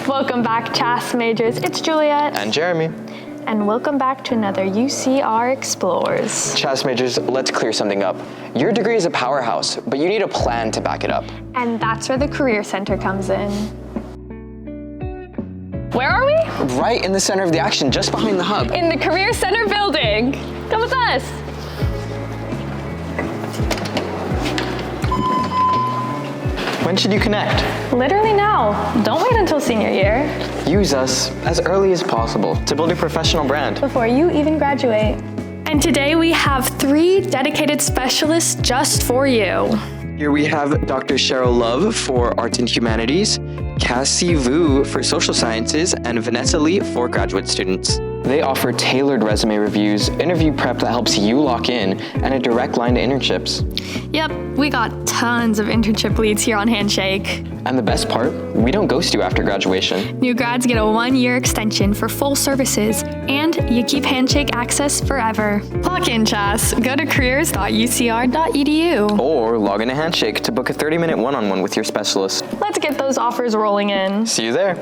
Welcome back, CHAS majors. It's Juliet. And Jeremy. And welcome back to another UCR Explores. CHAS majors, let's clear something up. Your degree is a powerhouse, but you need a plan to back it up. And that's where the Career Center comes in. Where are we? Right in the center of the action, just behind the hub. In the Career Center building. Come with us. When should you connect? Literally now. Don't wait until senior year. Use us as early as possible to build a professional brand. Before you even graduate. And today we have 3 dedicated specialists just for you. Here we have Dr. Cheryl Love for Arts and Humanities, Cassie Vu for Social Sciences, and Vanessa Lee for graduate students. They offer tailored resume reviews, interview prep that helps you lock in, and a direct line to internships. Yep, we got tons of internship leads here on Handshake. And the best part, we don't ghost you after graduation. New grads get a 1-year extension for full services, and you keep Handshake access forever. Lock in, CHAS. Go to careers.ucr.edu. Or log into Handshake to book a 30-minute one-on-one with your specialist. Let's get those offers rolling in. See you there.